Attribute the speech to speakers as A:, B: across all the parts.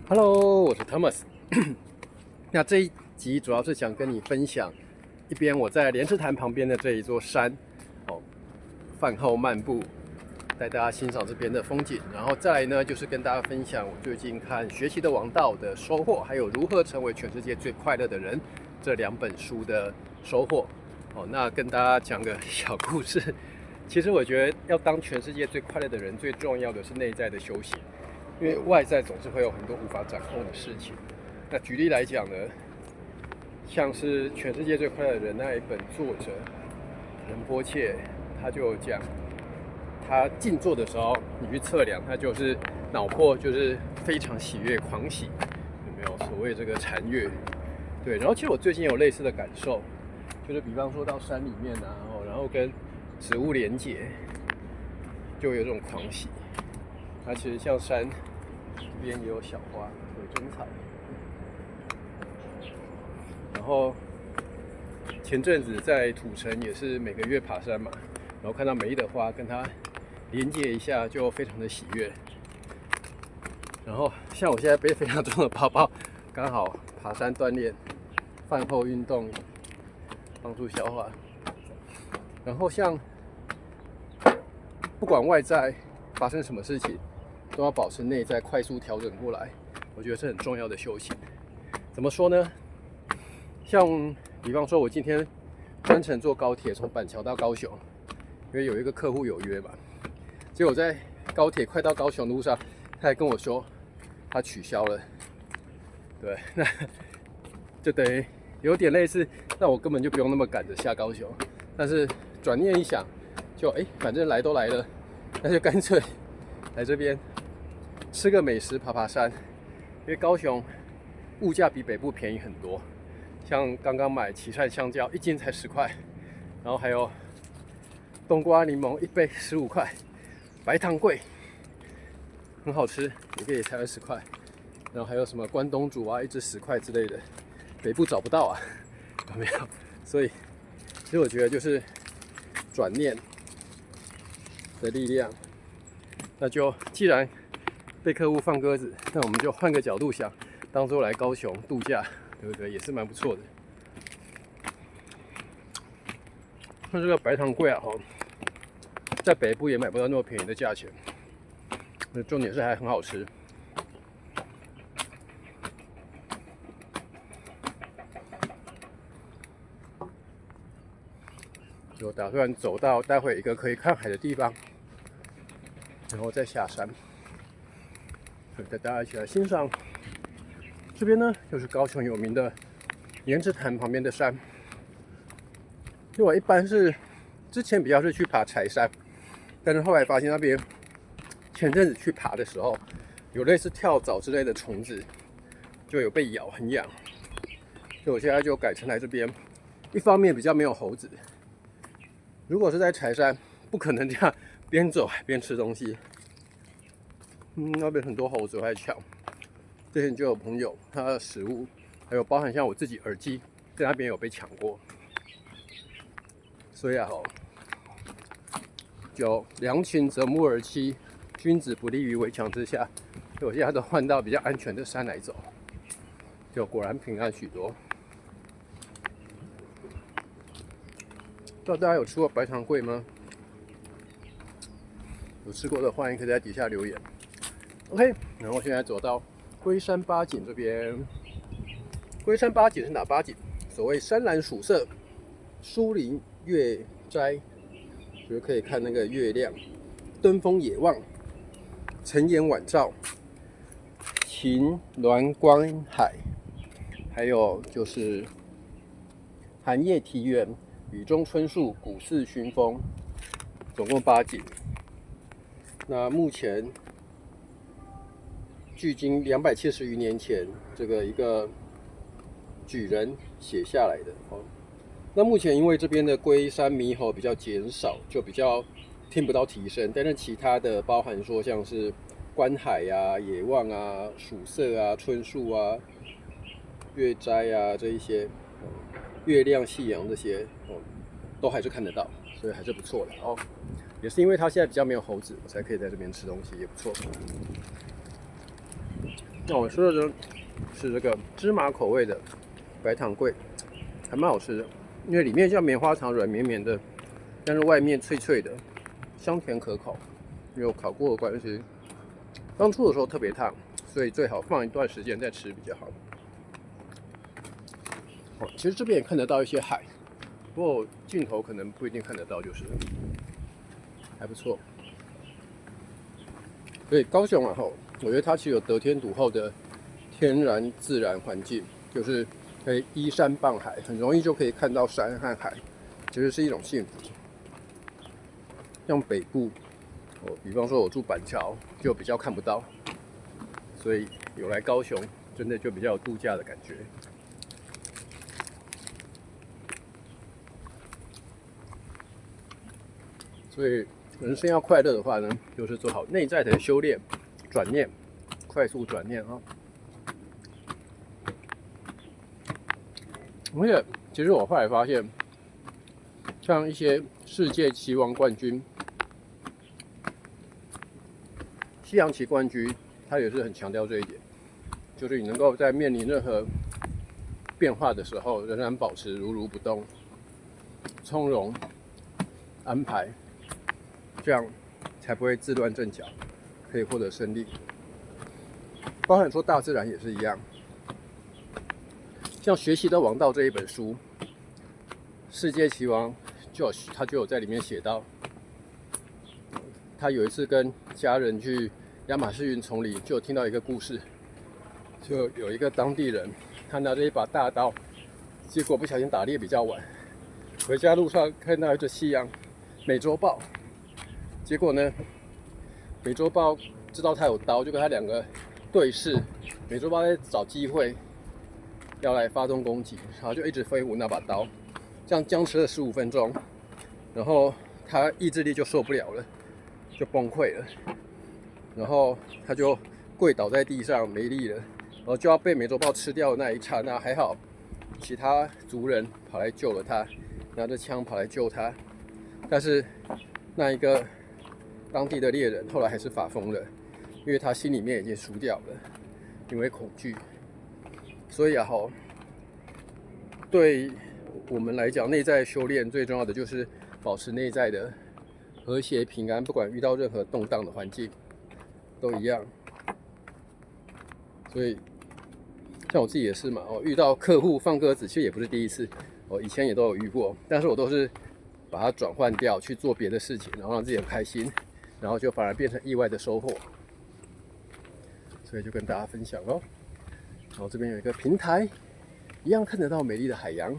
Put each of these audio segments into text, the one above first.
A: Hello，我是 Thomas。那这一集主要是想跟你分享，一边我在莲池潭旁边的这一座山，饭后漫步，带大家欣赏这边的风景。然后再来呢，就是跟大家分享我最近看《学习的王道》的收获，还有如何成为全世界最快乐的人这2本书的收获。那跟大家讲个小故事。其实我觉得要当全世界最快乐的人，最重要的是内在的修行。因为外在总是会有很多无法掌控的事情。那举例来讲呢，像是《全世界最快乐的人》那一本作者仁波切，他就有讲，他静坐的时候，你去测量，他就是脑波就是非常喜悦、狂喜，有没有所谓这个禅悦？对。然后其实我最近有类似的感受，就是比方说到山里面啊，然后跟植物连结，就有这种狂喜。它其实像山这边也有小花，有针草。然后前阵子在土城也是每个月爬山嘛，然后看到美丽的花，跟它连接一下，就非常的喜悦。然后像我现在背非常重的包包，刚好爬山锻炼，饭后运动，帮助消化。然后像不管外在发生什么事情，都要保持内在快速调整过来，我觉得是很重要的修行。怎么说呢？像比方说，我今天专程坐高铁从板桥到高雄，因为有一个客户有约嘛。结果在高铁快到高雄的路上，他还跟我说他取消了。对，那就等于有点类似，那我根本就不用那么赶着下高雄。但是转念一想，就反正来都来了，那就干脆来这边吃个美食，爬爬山。因为高雄物价比北部便宜很多，像刚刚买岐山香蕉1斤才10块，然后还有冬瓜柠檬1杯15块，白糖桂很好吃，一个也才20块，然后还有什么关东煮啊，1只10块之类的，北部找不到啊，有没有？所以其实我觉得就是转念的力量。那就既然被客户放鸽子，那我们就换个角度想，当作来高雄度假，对不对？也是蛮不错的。那这个白糖桂啊，在北部也买不到那么便宜的价钱。那重点是还很好吃。就打算走到待会一个可以看海的地方，然后再下山。带大家一起来欣赏。这边呢，就是高雄有名的莲池潭旁边的山。因为我一般是之前比较是去爬柴山，但是后来发现那边前阵子去爬的时候，有类似跳蚤之类的虫子，就有被咬，很痒。所以我现在就改成来这边，一方面比较没有猴子。如果是在柴山，不可能这样边走边吃东西。那边很多猴子会抢。之前就有朋友他的食物，还有包含像我自己耳机，在那边有被抢过。所以就良禽择木而栖，君子不立于围墙之下。所以我现在都换到比较安全的山来走，就果然平安许多。不知道大家有吃过白糖桂吗？有吃过的话，也可以在底下留言。OK， 然后现在走到龟山八景这边。龟山八景是哪八景？所谓山岚鼠色、疏林月斋，就是可以看那个月亮；登峰野望、晨岩晚照、晴峦观海，还有就是寒夜啼园、雨中春树、古寺熏风，总共8景。那目前距今270余年前，这个一个举人写下来的。那目前因为这边的龟山猕猴比较减少，就比较听不到啼声，但是其他的包含说像是观海啊、野望啊、鼠色啊、春树啊、月斋啊这一些，月亮、夕阳这些，都还是看得到，所以还是不错的哦。也是因为它现在比较没有猴子，我才可以在这边吃东西，也不错。那我吃的呢是这个芝麻口味的白糖桂，还蛮好吃的，因为里面像棉花糖软绵绵的，但是外面脆脆的，香甜可口。因为我烤过的关系，刚出的时候特别烫，所以最好放一段时间再吃比较好。哦，其实这边也看得到一些海，不过镜头可能不一定看得到，就是还不错。所以高雄啊，我觉得它其实有得天独厚的天然自然环境，就是可以依山傍海，很容易就可以看到山和海，其实是一种幸福。像北部，比方说我住板桥，就比较看不到，所以有来高雄，真的就比较有度假的感觉。所以人生要快乐的话呢，就是做好内在的修炼、转念，快速转念啊。而且，其实我后来发现，像一些世界棋王冠军、西洋棋冠军，他也是很强调这一点，就是你能够在面临任何变化的时候，仍然保持如如不动、从容安排，这样才不会自乱阵脚，可以获得胜利。包含说大自然也是一样，像《学习的王道》这一本书，世界棋王他就有在里面写到，他有一次跟家人去亚马逊云丛里，就有听到一个故事，就有一个当地人，他拿着一把大刀，结果不小心打猎比较晚，回家路上看到一只夕阳，美洲豹，结果呢，美洲豹知道他有刀，就跟他两个对视，美洲豹在找机会要来发动攻击，然后就一直挥舞那把刀，这样僵持了15分钟，然后他意志力就受不了了，就崩溃了，然后他就跪倒在地上没力了，然后就要被美洲豹吃掉的那一刹那，还好其他族人跑来救了他，拿着枪跑来救他，但是那一个当地的猎人后来还是发疯了，因为他心里面已经输掉了，因为恐惧。所以啊，对我们来讲，内在修炼最重要的就是保持内在的和谐平安，不管遇到任何动荡的环境，都一样。所以，像我自己也是嘛，遇到客户放鸽子，其实也不是第一次，以前也都有遇过，但是我都是把它转换掉，去做别的事情，然后让自己很开心，然后就反而变成意外的收获。所以就跟大家分享咯。然后这边有一个平台，一样看得到美丽的海洋。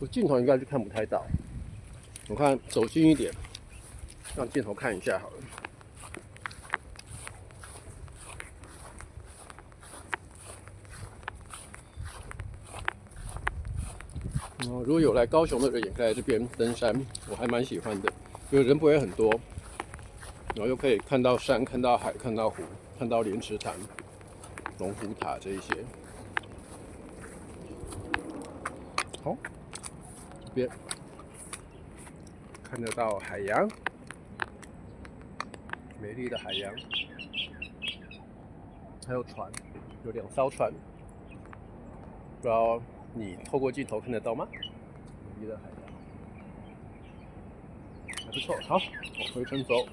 A: 我镜头应该是看不太到，我看走近一点，让镜头看一下好了。如果有来高雄的人，也可以来这边登山，我还蛮喜欢的，因为人不会很多，然后又可以看到山、看到海、看到湖、看到莲池潭、龙虎塔这一些。好，这边看得到海洋，美丽的海洋，还有船，有2艘船，不知道你透过镜头看得到吗？美丽的海洋，还不错。好，往回程走。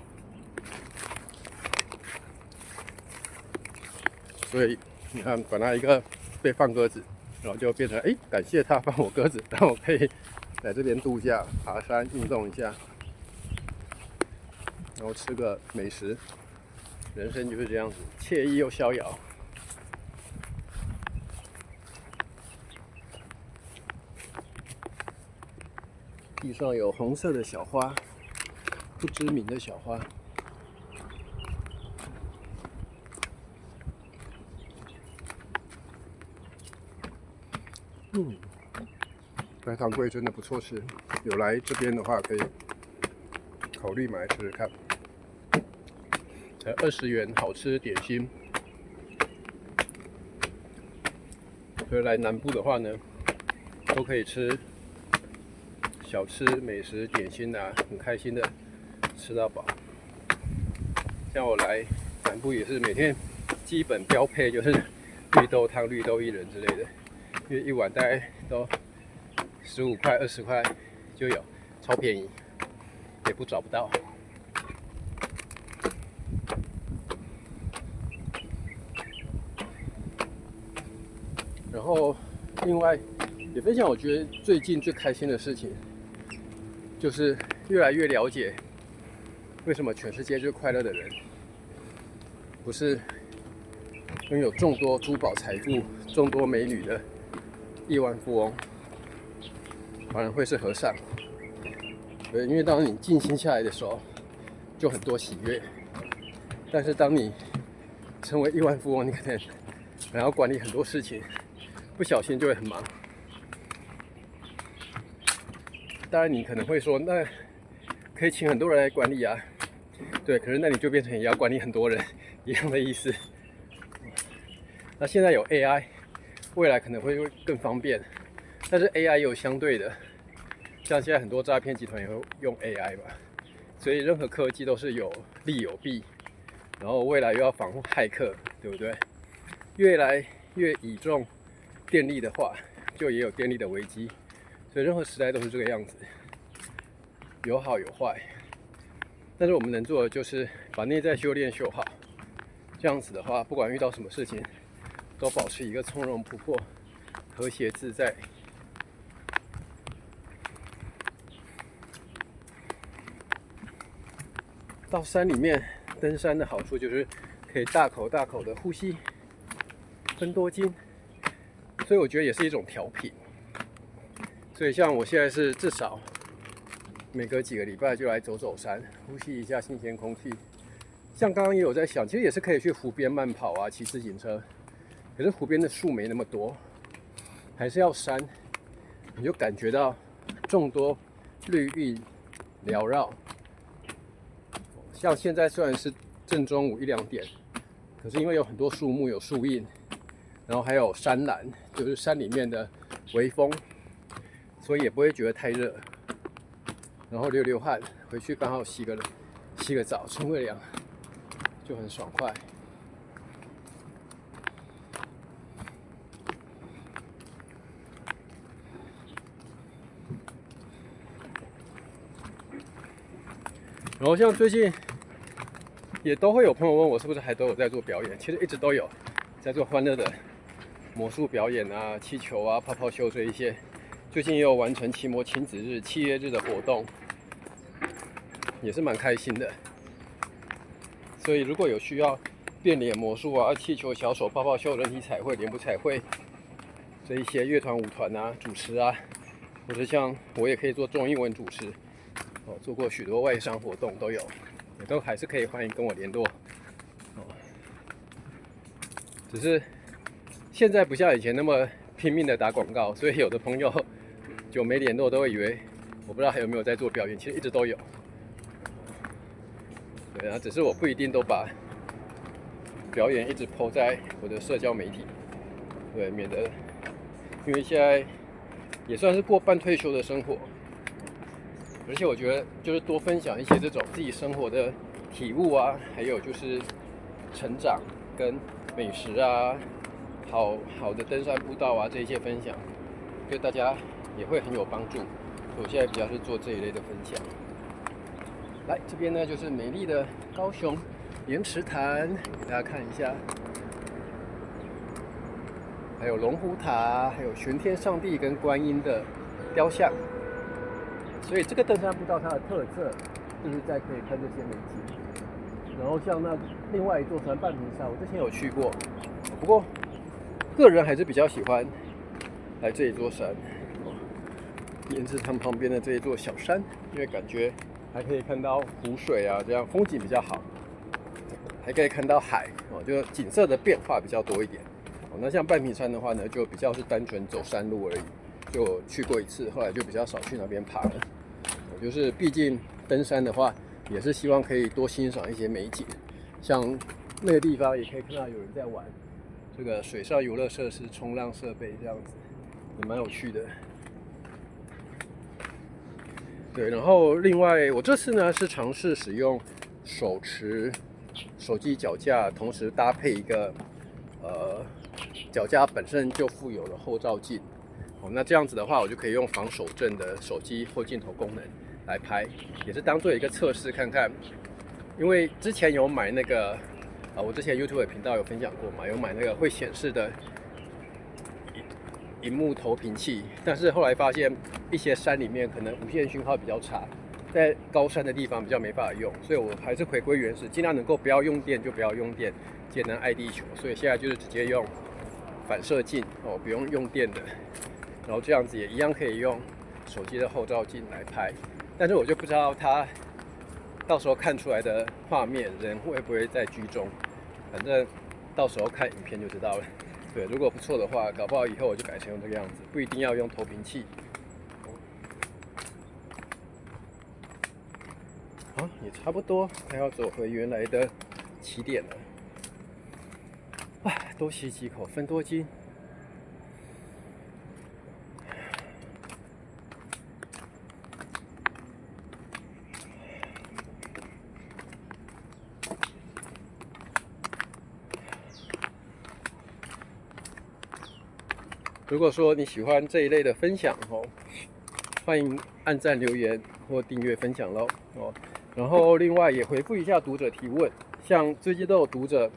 A: 所以你看，本来一个被放鸽子，然后就变成感谢他放我鸽子，让我可以来这边度假、爬山、运动一下，然后吃个美食。人生就是这样子，惬意又逍遥。地上有红色的小花，不知名的小花。白糖桂真的不错吃，有来这边的话可以考虑买来吃吃看。才20元，好吃点心。所以来南部的话呢，都可以吃小吃、美食、点心啊，很开心的吃到饱。像我来南部也是每天基本标配就是绿豆汤、绿豆薏仁之类的，因为一碗大概都15块、20块就有，超便宜，也不找不到。然后另外也分享，我觉得最近最开心的事情，就是越来越了解为什么全世界最快乐的人，不是拥有众多珠宝财富、众多美女的亿万富翁，反而会是和尚。对，因为当你静心下来的时候，就很多喜悦。但是当你成为亿万富翁，你可能还要管理很多事情，不小心就会很忙。当然，你可能会说，那可以请很多人来管理啊。对，可是那你就变成也要管理很多人一样的意思。那现在有 AI， 未来可能会更方便，但是 AI 也有相对的，像现在很多诈骗集团也会用 AI 嘛，所以任何科技都是有利有弊，然后未来又要防护骇客，对不对？越来越倚重电力的话，就也有电力的危机，所以任何时代都是这个样子，有好有坏。但是我们能做的就是把内在修炼修好，这样子的话，不管遇到什么事情，都保持一个从容不迫、和谐自在。到山里面登山的好处就是可以大口大口的呼吸，分多精，所以我觉得也是一种调频。所以像我现在是至少每隔几个礼拜就来走走山，呼吸一下新鲜空气。像刚刚也有在想，其实也是可以去湖边慢跑啊，骑自行车。可是湖边的树没那么多，还是要山，你就感觉到众多绿意缭绕。像现在虽然是正中午1、2点，可是因为有很多树木有树荫，然后还有山岚，就是山里面的微风，所以也不会觉得太热。然后流汗，回去刚好洗个澡，冲个凉，就很爽快。然后像最近也都会有朋友问我，是不是还都有在做表演？其实一直都有在做欢乐的魔术表演啊、气球啊、泡泡秀这一些。最近也有完成奇摩亲子日、企业日的活动，也是蛮开心的。所以如果有需要变脸魔术啊、气球、小手、泡泡秀、人体彩绘、脸部彩绘这一些乐团、舞团啊、主持啊，或者像我也可以做中英文主持，做过许多外商活动都有，也都还是可以欢迎跟我联络。只是现在不像以前那么拼命的打广告，所以有的朋友久没联络都会以为我不知道还有没有在做表演，其实一直都有。对啊，只是我不一定都把表演一直 po 在我的社交媒体，对，免得因为现在也算是过半退休的生活，而且我觉得就是多分享一些这种自己生活的体悟啊，还有就是成长跟美食啊，好的登山步道啊这一些分享，对大家也会很有帮助。我现在比较是做这一类的分享。来这边呢，就是美丽的高雄盐池潭，给大家看一下，还有龙虎塔，还有玄天上帝跟观音的雕像。所以这个登山步道它的特色就是在可以看这些美景。然后像那另外一座山半屏山，我之前有去过，不过个人还是比较喜欢来这一座山，盐池潭旁边的这一座小山，因为感觉还可以看到湖水啊，这样风景比较好，还可以看到海哦，就景色的变化比较多一点。哦，那像半屏山的话呢，就比较是单纯走山路而已，就去过一次，后来就比较少去那边爬了。就是毕竟登山的话，也是希望可以多欣赏一些美景，像那个地方也可以看到有人在玩这个水上游乐设施、冲浪设备这样子，也蛮有趣的。对，然后另外我这次呢是尝试使用手持手机脚架同时搭配一个脚架本身就附有的后照镜。那这样子的话，我就可以用防手震的手机后镜头功能来拍，也是当做一个测试看看。因为之前有买那个我之前 YouTube 频道有分享过嘛，有买那个会显示的萤幕投屏器，但是后来发现一些山里面可能无线讯号比较差，在高山的地方比较没办法用，所以我还是回归原始，尽量能够不要用电就不要用电，节能爱地球。所以现在就是直接用反射镜不用用电的。然后这样子也一样可以用手机的后照镜来拍，但是我就不知道它到时候看出来的画面人会不会在居中，反正到时候看影片就知道了。对，如果不错的话，搞不好以后我就改成用这个样子，不一定要用投屏器。好，也差不多，还要走回原来的起点了。唉，多吸几口芬多精。如果说你喜欢这一类的分享欢迎按赞、留言或订阅分享咯然后另外也回复一下读者提问，像最近都有读者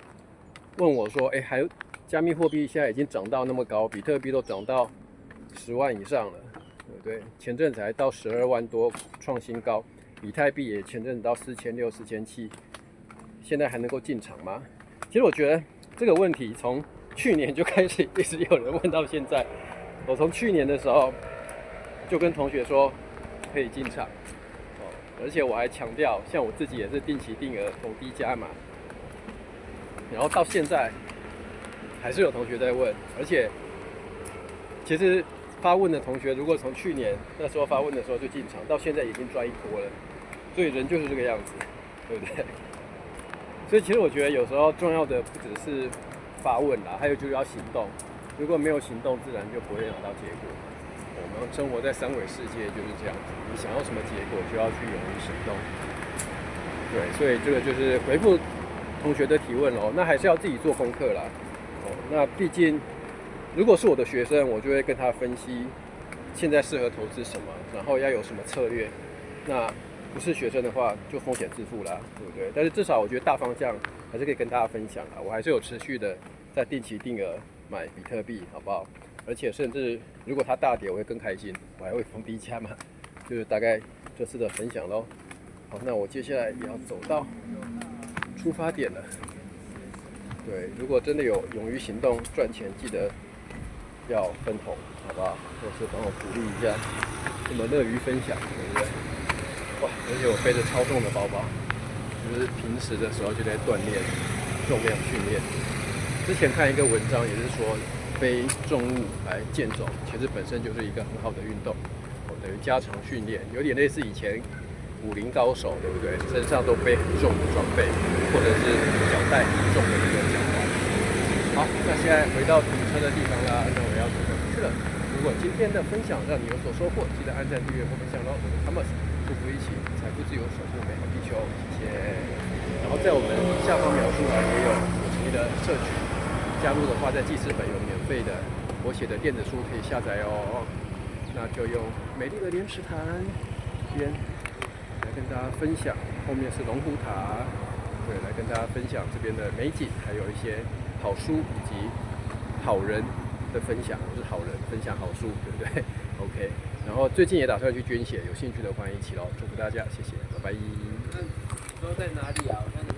A: 问我说，还加密货币现在已经涨到那么高，比特币都涨到10万以上了，对不对？前阵子还到12万多创新高，以太币也前阵子到4600、4700，现在还能够进场吗？其实我觉得这个问题从去年就开始一直有人问到现在。我从去年的时候就跟同学说可以进场而且我还强调，像我自己也是定期定额逢低加码，然后到现在还是有同学在问，而且其实发问的同学如果从去年那时候发问的时候就进场，到现在已经赚一波了，所以人就是这个样子，对不对？所以其实我觉得有时候重要的不只是发问啦，还有就是要行动。如果没有行动，自然就不会拿到结果。我们生活在三维世界就是这样子，你想要什么结果，就要去勇于行动。对，所以这个就是回复同学的提问咯。那还是要自己做功课啦。那毕竟如果是我的学生，我就会跟他分析现在适合投资什么，然后要有什么策略。那不是学生的话，就风险自负啦，对不对？但是至少我觉得大方向还是可以跟大家分享啦。我还是有持续的在定期定额买比特币，好不好？而且甚至如果它大跌，我会更开心，我还会逢低加码。就是大概这次的分享咯。好，那我接下来也要走到出发点了。对，如果真的有勇于行动赚钱，记得要分红，好不好？或是帮我鼓励一下，这么乐于分享，对不对？哇！而且我背着超重的包包，就是平时的时候就在锻炼重量训练。之前看一个文章，也是说背重物来健走，其实本身就是一个很好的运动，等于加强训练，有点类似以前武林高手，对不对？身上都背很重的装备，或者是脚带很重的这个脚环。好，那现在回到停车的地方啦，那我要准备回去了。如果今天的分享让你有所收获，记得按赞、订阅或分享咯。我是 Thomas， 祝福一起财富自由，守护美好地球，谢谢。然后在我们下方描述也有我成立的社群，加入的话在记事本有免费的我写的电子书可以下载哦。那就用美丽的莲池潭这边来跟大家分享，后面是龙虎塔，对，来跟大家分享这边的美景，还有一些好书以及好人的分享。我是好人，分享好书，对不对 ？OK。然后最近也打算去捐血，有兴趣的欢迎一起咯。祝福大家，谢谢，拜拜。
B: 说在哪里啊？我看你